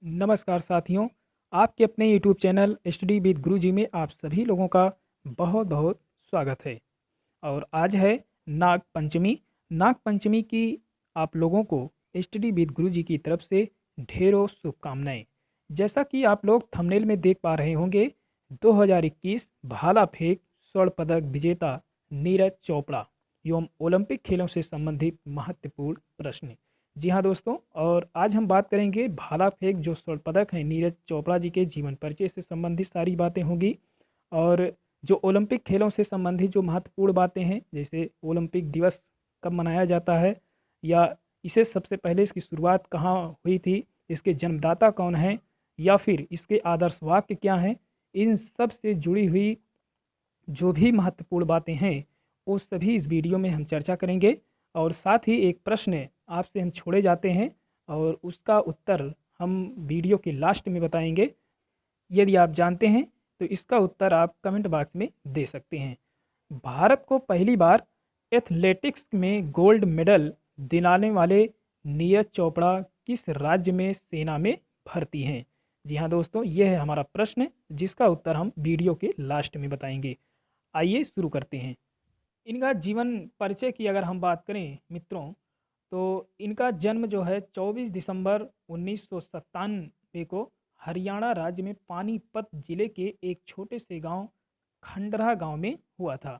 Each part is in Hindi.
नमस्कार साथियों, आपके अपने यूट्यूब चैनल स्टडी विद गुरुजी में आप सभी लोगों का बहुत बहुत स्वागत है। और आज है नाग पंचमी। नाग पंचमी की आप लोगों को स्टडी विद गुरुजी की तरफ से ढेरों शुभकामनाएं। जैसा कि आप लोग थंबनेल में देख पा रहे होंगे, 2021 भाला फेंक स्वर्ण पदक विजेता नीरज चोपड़ा एवं ओलंपिक खेलों से संबंधित महत्वपूर्ण प्रश्न। जी हाँ दोस्तों, और आज हम बात करेंगे भाला फेंक जो स्वर्ण पदक है नीरज चोपड़ा जी के जीवन परिचय से संबंधित सारी बातें होंगी। और जो ओलंपिक खेलों से संबंधित जो महत्वपूर्ण बातें हैं, जैसे ओलंपिक दिवस कब मनाया जाता है, या इसे सबसे पहले इसकी शुरुआत कहाँ हुई थी, इसके जन्मदाता कौन हैं, या फिर इसके आदर्श वाक्य क्या हैं, इन सब से जुड़ी हुई जो भी महत्वपूर्ण बातें हैं वो सभी इस वीडियो में हम चर्चा करेंगे। और साथ ही एक प्रश्न आपसे हम छोड़े जाते हैं और उसका उत्तर हम वीडियो के लास्ट में बताएंगे। यदि आप जानते हैं तो इसका उत्तर आप कमेंट बॉक्स में दे सकते हैं। भारत को पहली बार एथलेटिक्स में गोल्ड मेडल दिलाने वाले नीरज चोपड़ा किस राज्य में सेना में भर्ती हैं? जी हाँ दोस्तों, यह है हमारा प्रश्न जिसका उत्तर हम वीडियो के लास्ट में बताएंगे। आइए शुरू करते हैं। इनका जीवन परिचय की अगर हम बात करें मित्रों, तो इनका जन्म जो है 24 दिसंबर 1997 को हरियाणा राज्य में पानीपत जिले के एक छोटे से गांव खंडरा गांव में हुआ था।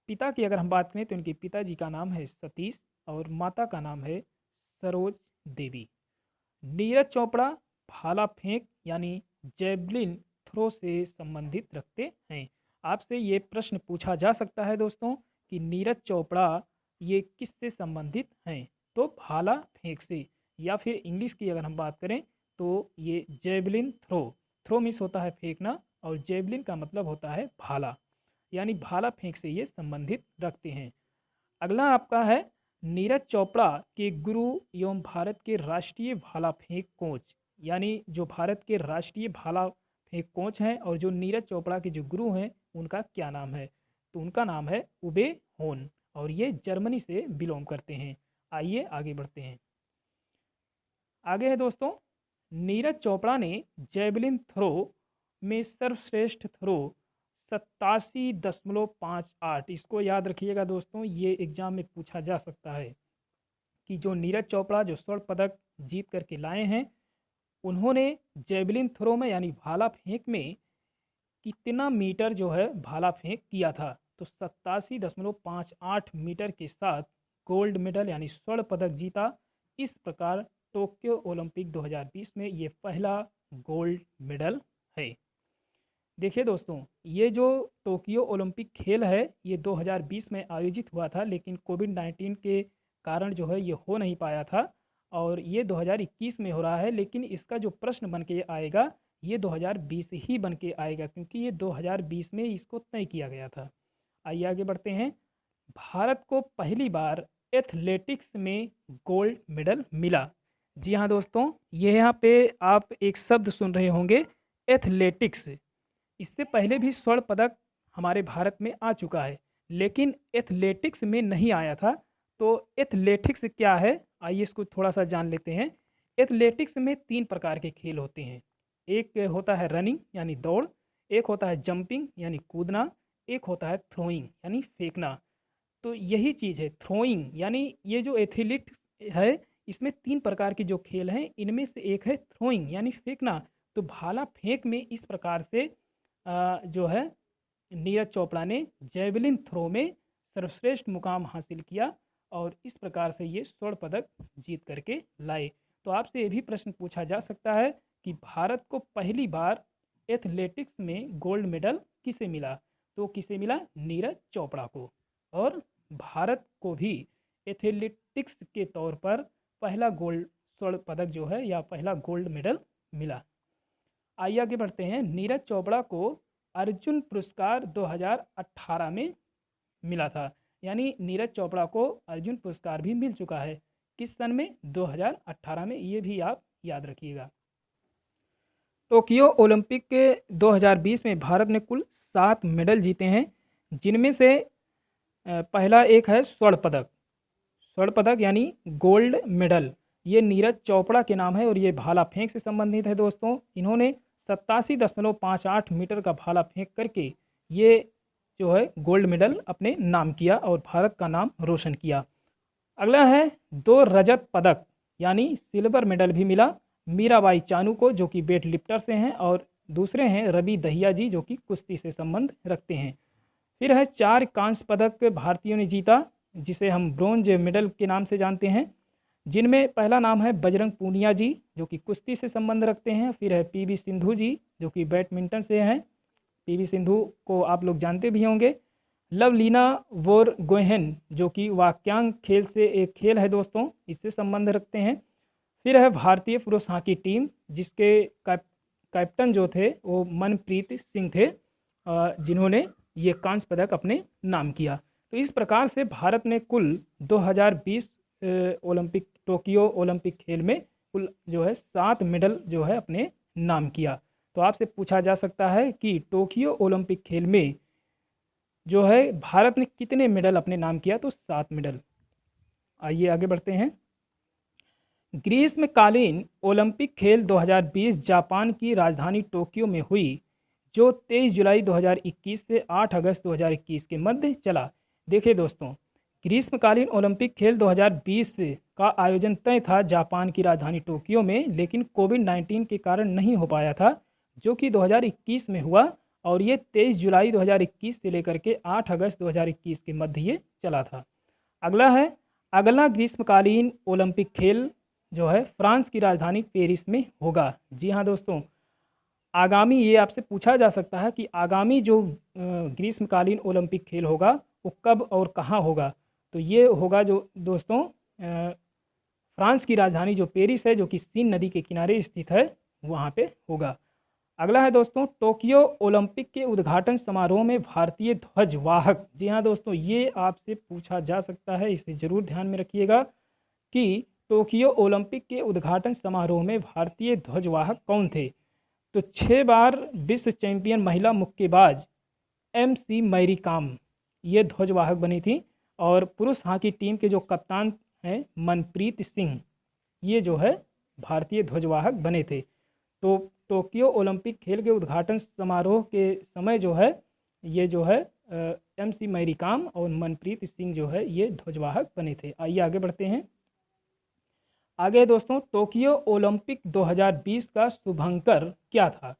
पिता की अगर हम बात करें तो इनके पिताजी का नाम है सतीश और माता का नाम है सरोज देवी। नीरज चोपड़ा भाला फेंक यानी जेवलिन थ्रो से संबंधित रखते हैं। आपसे ये प्रश्न पूछा जा सकता है दोस्तों कि नीरज चोपड़ा ये किससे संबंधित हैं? तो भाला फेंक से, या फिर इंग्लिश की अगर हम बात करें तो ये जेवलिन थ्रो। थ्रो मीन्स होता है फेंकना और जेवलिन का मतलब होता है भाला, यानी भाला फेंक से ये संबंधित रखते हैं। अगला आपका है नीरज चोपड़ा के गुरु एवं भारत के राष्ट्रीय भाला फेंक कोच, यानी जो भारत के राष्ट्रीय भाला फेंक कोच हैं और जो नीरज चोपड़ा के जो गुरु हैं उनका क्या नाम है? तो उनका नाम है उबे होन और ये जर्मनी से बिलोंग करते हैं। आइए आगे बढ़ते हैं। आगे है दोस्तों, नीरज चोपड़ा ने जेवलिन थ्रो में सर्वश्रेष्ठ थ्रो 87.58, इसको याद रखिएगा दोस्तों, ये एग्जाम में पूछा जा सकता है कि जो नीरज चोपड़ा जो स्वर्ण पदक जीत करके लाए हैं, उन्होंने जेवलिन थ्रो में यानी भाला फेंक में कितना मीटर जो है भाला फेंक किया था? तो 87.58 मीटर के साथ गोल्ड मेडल यानी स्वर्ण पदक जीता। इस प्रकार टोक्यो ओलंपिक 2020 में ये पहला गोल्ड मेडल है। देखिए दोस्तों, ये जो टोक्यो ओलंपिक खेल है ये 2020 में आयोजित हुआ था, लेकिन कोविड-19 के कारण जो है ये हो नहीं पाया था और ये 2021 में हो रहा है। लेकिन इसका जो प्रश्न बन के आएगा ये 2020 ही बन के आएगा, क्योंकि ये 2020 में इसको तय किया गया था। आइए आगे बढ़ते हैं। भारत को पहली बार एथलेटिक्स में गोल्ड मेडल मिला। जी हाँ दोस्तों, ये यहाँ पे आप एक शब्द सुन रहे होंगे, एथलेटिक्स। इससे पहले भी स्वर्ण पदक हमारे भारत में आ चुका है, लेकिन एथलेटिक्स में नहीं आया था। तो एथलेटिक्स क्या है, आइए इसको थोड़ा सा जान लेते हैं। एथलेटिक्स में 3 प्रकार के खेल होते हैं। एक होता है रनिंग यानी दौड़, एक होता है जंपिंग यानी कूदना, एक होता है थ्रोइंग यानी फेंकना। तो यही चीज़ है थ्रोइंग, यानी ये जो एथलीट है इसमें 3 प्रकार के जो खेल हैं इनमें से एक है थ्रोइंग यानी फेंकना। तो भाला फेंक में इस प्रकार से जो है नीरज चोपड़ा ने जेवलिन थ्रो में सर्वश्रेष्ठ मुकाम हासिल किया और इस प्रकार से ये स्वर्ण पदक जीत करके लाए। तो आपसे ये भी प्रश्न पूछा जा सकता है कि भारत को पहली बार एथलेटिक्स में गोल्ड मेडल किसे मिला? तो किसे मिला? नीरज चोपड़ा को। और भारत को भी एथलेटिक्स के तौर पर पहला गोल्ड स्वर्ण पदक जो है या पहला गोल्ड मेडल मिला। आइए आगे बढ़ते हैं। नीरज चोपड़ा को अर्जुन पुरस्कार 2018 में मिला था, यानी नीरज चोपड़ा को अर्जुन पुरस्कार भी मिल चुका है। किस सन में? 2018 में, ये भी आप याद रखिएगा। टोक्यो ओलंपिक के 2020 में भारत ने कुल 7 मेडल जीते हैं, जिनमें से पहला एक है स्वर्ण पदक। स्वर्ण पदक यानी गोल्ड मेडल, ये नीरज चोपड़ा के नाम है और ये भाला फेंक से संबंधित है दोस्तों। इन्होंने 87.58 मीटर का भाला फेंक करके ये जो है गोल्ड मेडल अपने नाम किया और भारत का नाम रोशन किया। अगला है 2 रजत पदक यानी सिल्वर मेडल भी मिला मीराबाई चानू को, जो कि वेट लिफ्टर से हैं, और दूसरे हैं रवि दहिया जी, जो कि कुश्ती से संबंध रखते हैं। फिर है 4 कांस्य पदक भारतीयों ने जीता, जिसे हम ब्रोंज मेडल के नाम से जानते हैं, जिनमें पहला नाम है बजरंग पूनिया जी, जो कि कुश्ती से संबंध रखते हैं। फिर है पीवी सिंधु जी, जो कि बैडमिंटन से हैं, पीवी सिंधु को आप लोग जानते भी होंगे। लवलीना बोरगोहेन, जो कि वाक्यांश खेल से एक खेल है दोस्तों, इससे संबंध रखते हैं। फिर है भारतीय पुरुष हॉकी टीम, जिसके कैप्टन जो थे वो मनप्रीत सिंह थे, जिन्होंने ये कांस्य पदक अपने नाम किया। तो इस प्रकार से भारत ने कुल 2020 ओलंपिक टोक्यो ओलंपिक खेल में कुल जो है 7 मेडल जो है अपने नाम किया। तो आपसे पूछा जा सकता है कि टोक्यो ओलंपिक खेल में जो है भारत ने कितने मेडल अपने नाम किया, तो 7 मेडल। आइए आगे बढ़ते हैं। ग्रीष्मकालीन ओलंपिक खेल 2020 जापान की राजधानी टोक्यो में हुई, जो 23 जुलाई 2021 से 8 अगस्त 2021 के मध्य चला। देखिए दोस्तों, ग्रीष्मकालीन ओलंपिक खेल 2020 का आयोजन तय था जापान की राजधानी टोक्यो में, लेकिन कोविड-19 के कारण नहीं हो पाया था, जो कि 2021 में हुआ, और ये 23 जुलाई 2021 से लेकर के 8 अगस्त 2021 के मध्य ये चला था। अगला ग्रीष्मकालीन ओलंपिक खेल जो है फ्रांस की राजधानी पेरिस में होगा। जी हाँ दोस्तों, आगामी ये आपसे पूछा जा सकता है कि आगामी जो ग्रीष्मकालीन ओलंपिक खेल होगा वो कब और कहाँ होगा। तो ये होगा जो दोस्तों फ्रांस की राजधानी जो पेरिस है, जो कि सीन नदी के किनारे स्थित है, वहाँ पे होगा। अगला है दोस्तों, टोक्यो ओलंपिक के उद्घाटन समारोह में भारतीय ध्वजवाहक। जी हाँ दोस्तों, ये आपसे पूछा जा सकता है, इसे जरूर ध्यान में रखिएगा कि टोक्यो ओलंपिक के उद्घाटन समारोह में भारतीय ध्वजवाहक कौन थे। तो 6 बार विश्व चैंपियन महिला मुक्केबाज MC मैरी कॉम ये ध्वजवाहक बनी थी, और पुरुष हॉकी टीम के जो कप्तान हैं मनप्रीत सिंह, ये जो है भारतीय ध्वजवाहक बने थे। तो टोक्यो ओलंपिक खेल के उद्घाटन समारोह के समय जो है ये जो है MC मैरी कॉम और मनप्रीत सिंह जो है ये ध्वजवाहक बने थे। आइए आगे बढ़ते हैं। आगे दोस्तों, टोक्यो ओलंपिक 2020 का शुभंकर क्या था।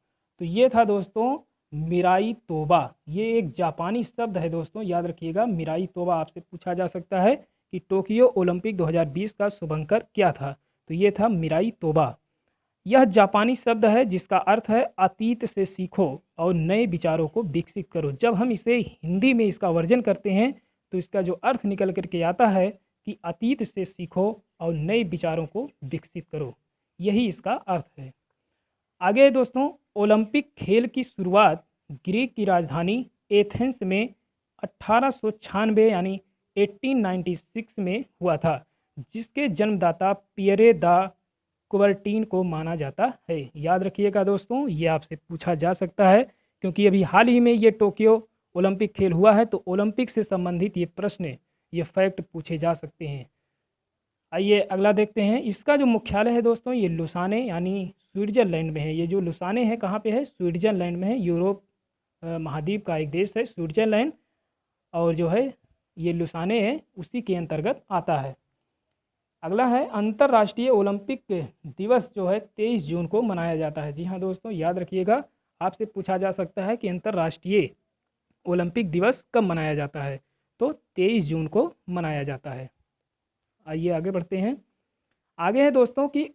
तो ये था दोस्तों मिराई तोबा। ये एक जापानी शब्द है दोस्तों, याद रखिएगा। मिराई तोबा आपसे पूछा जा सकता है कि टोक्यो ओलंपिक 2020 का शुभंकर क्या था। तो ये था मिराई तोबा। यह जापानी शब्द है जिसका अर्थ है अतीत से सीखो और नए विचारों को विकसित करो। जब हम इसे हिंदी में इसका वर्जन करते हैं तो इसका जो अर्थ निकल करके आता है कि अतीत से सीखो और नए विचारों को विकसित करो, यही इसका अर्थ है। आगे दोस्तों, ओलंपिक खेल की शुरुआत ग्रीक की राजधानी एथेंस में 1896 यानी 1896 में हुआ था, जिसके जन्मदाता पियरे द कुबर्टीन को माना जाता है। याद रखिएगा दोस्तों, ये आपसे पूछा जा सकता है क्योंकि अभी हाल ही में ये टोक्यो ओलंपिक खेल हुआ है, तो ओलंपिक से संबंधित ये प्रश्न, ये फैक्ट पूछे जा सकते हैं। आइए अगला देखते हैं। इसका जो मुख्यालय है दोस्तों ये लुसाने यानी स्विट्जरलैंड में है। ये जो लुसाने है कहाँ पे है, स्विट्जरलैंड में है। यूरोप महाद्वीप का एक देश है स्विट्जरलैंड, और जो है ये लुसाने है उसी के अंतर्गत आता है। अगला है, अंतर्राष्ट्रीय ओलंपिक दिवस जो है 23 जून को मनाया जाता है। जी हाँ दोस्तों, याद रखिएगा, आपसे पूछा जा सकता है कि अंतर्राष्ट्रीय ओलंपिक दिवस कब मनाया जाता है। तो 23 जून को मनाया जाता है। आइए आगे बढ़ते हैं। आगे है दोस्तों कि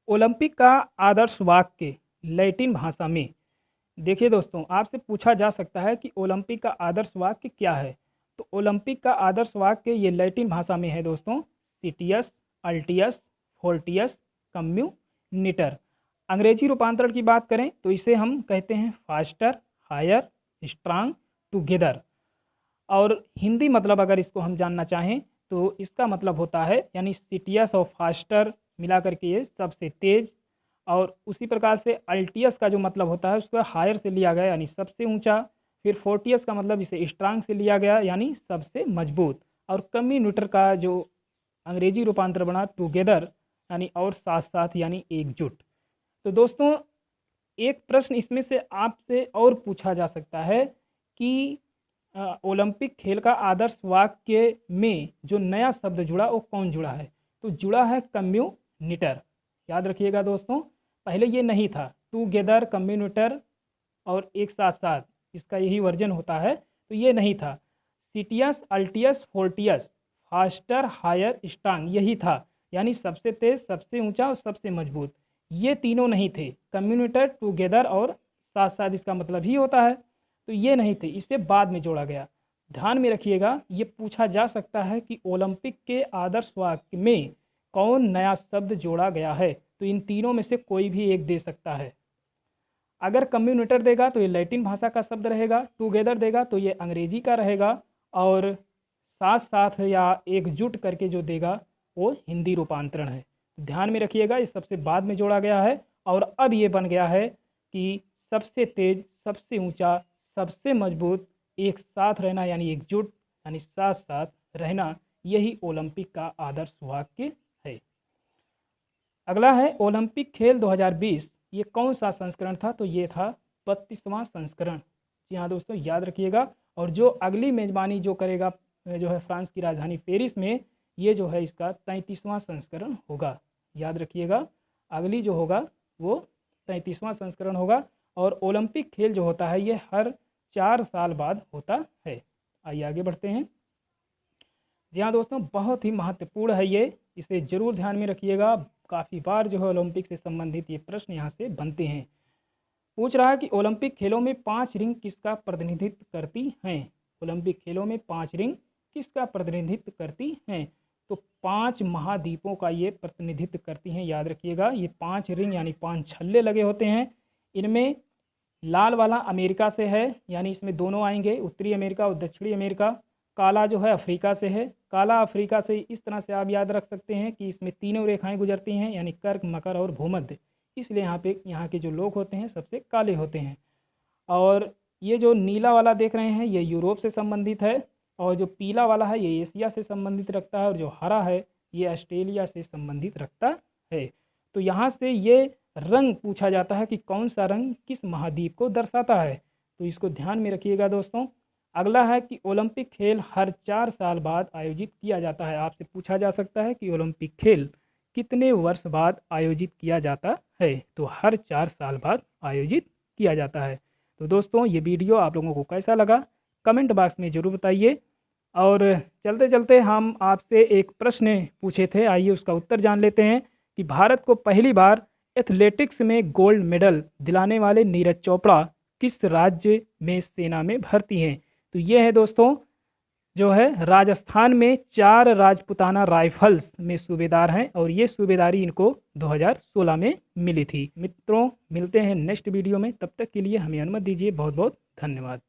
ओलंपिक का आदर्श वाक्य लैटिन भाषा में। देखिए दोस्तों, आपसे पूछा जा सकता है कि ओलंपिक का आदर्श वाक्य क्या है। तो ओलंपिक का आदर्श वाक्य ये लैटिन भाषा में है दोस्तों, सिटियस अल्टियस फोर्टियस कम्युनिटर। अंग्रेजी रूपांतरण की बात करें तो इसे हम कहते हैं फास्टर, हायर, स्ट्रांग, टुगेदर। और हिंदी मतलब अगर इसको हम जानना चाहें तो इसका मतलब होता है यानी सिटियस और फास्टर मिला करके ये सबसे तेज, और उसी प्रकार से अल्टियस का जो मतलब होता है उसको हायर से लिया गया यानी सबसे ऊंचा। फिर फोर्टियस का मतलब इसे स्ट्रांग से लिया गया यानी सबसे मजबूत। और कम्युनिटर का जो अंग्रेजी रूपांतर बना टुगेदर यानी और साथ साथ यानी एकजुट। तो दोस्तों एक प्रश्न इसमें से आपसे और पूछा जा सकता है कि ओलंपिक खेल का आदर्श वाक्य में जो नया शब्द जुड़ा वो कौन जुड़ा है? तो जुड़ा है कम्युनिटर। याद रखिएगा दोस्तों, पहले ये नहीं था, टुगेदर, कम्युनिटर और एक साथ साथ, इसका यही वर्जन होता है। तो ये नहीं था। Citius, altius, fortius, faster, higher, strong, यही था, यानी सबसे तेज, सबसे ऊंचा और सबसे मजबूत। ये तीनों नहीं थे। कम्युनिटर, टुगेदर और साथ साथ इसका मतलब ही होता है। तो ये नहीं थे, इसे बाद में जोड़ा गया। ध्यान में रखिएगा, ये पूछा जा सकता है कि ओलंपिक के आदर्श वाक्य में कौन नया शब्द जोड़ा गया है? तो इन तीनों में से कोई भी एक दे सकता है। अगर कम्युनिटर देगा तो ये लैटिन भाषा का शब्द रहेगा, टुगेदर देगा तो ये अंग्रेजी का रहेगा, और साथ साथ या एकजुट करके जो देगा वो हिंदी रूपांतरण है। ध्यान में रखिएगा, ये सबसे बाद में जोड़ा गया है और अब ये बन गया है कि सबसे तेज, सबसे ऊंचा, सबसे मजबूत, एक साथ रहना यानी एकजुट यानी साथ साथ रहना, यही ओलंपिक का आदर्श वाक्य है। अगला है ओलंपिक खेल 2020, ये कौन सा संस्करण था? तो ये था 32वां संस्करण। जी हाँ दोस्तों, याद रखिएगा। और जो अगली मेज़बानी जो करेगा जो है फ्रांस की राजधानी पेरिस में, ये जो है इसका 33वां संस्करण होगा। याद रखिएगा, अगली जो होगा वो 33वां संस्करण होगा। और ओलंपिक खेल जो होता है ये हर 4 साल बाद होता है। आइए आगे बढ़ते हैं। जी हाँ दोस्तों, बहुत ही महत्वपूर्ण है ये, इसे जरूर ध्यान में रखिएगा। काफ़ी बार जो है ओलंपिक से संबंधित ये प्रश्न यहाँ से बनते हैं। पूछ रहा है कि ओलंपिक खेलों में 5 रिंग किसका प्रतिनिधित्व करती हैं? ओलंपिक खेलों में 5 रिंग किसका प्रतिनिधित्व करती हैं? तो 5 महाद्वीपों का ये प्रतिनिधित्व करती हैं। याद रखिएगा, ये 5 रिंग यानी 5 छल्ले लगे होते हैं। इनमें लाल वाला अमेरिका से है, यानी इसमें दोनों आएंगे, उत्तरी अमेरिका और दक्षिणी अमेरिका। काला जो है अफ्रीका से है। काला अफ्रीका से इस तरह से आप याद रख सकते हैं कि इसमें तीनों रेखाएं गुजरती हैं, यानी कर्क, मकर और भूमध्य। इसलिए यहाँ के जो लोग होते हैं सबसे काले होते हैं। और ये जो नीला वाला देख रहे हैं ये यूरोप से संबंधित है, और जो पीला वाला है ये एशिया से संबंधित रखता है, और जो हरा है ये ऑस्ट्रेलिया से संबंधित रखता है। तो यहाँ से ये रंग पूछा जाता है कि कौन सा रंग किस महाद्वीप को दर्शाता है। तो इसको ध्यान में रखिएगा दोस्तों। अगला है कि ओलंपिक खेल हर 4 साल बाद आयोजित किया जाता है। आपसे पूछा जा सकता है कि ओलंपिक खेल कितने वर्ष बाद आयोजित किया जाता है? तो हर 4 साल बाद आयोजित किया जाता है। तो दोस्तों ये वीडियो आप लोगों को कैसा लगा कमेंट बॉक्स में ज़रूर बताइए। और चलते चलते हम आपसे एक प्रश्न पूछे थे, आइए उसका उत्तर जान लेते हैं कि भारत को पहली बार एथलेटिक्स में गोल्ड मेडल दिलाने वाले नीरज चोपड़ा किस राज्य में सेना में भर्ती हैं? तो ये है दोस्तों, जो है राजस्थान में 4 राजपुताना राइफल्स में सूबेदार हैं, और ये सूबेदारी इनको 2016 में मिली थी। मित्रों मिलते हैं नेक्स्ट वीडियो में, तब तक के लिए हमें अनुमति दीजिए। बहुत बहुत धन्यवाद।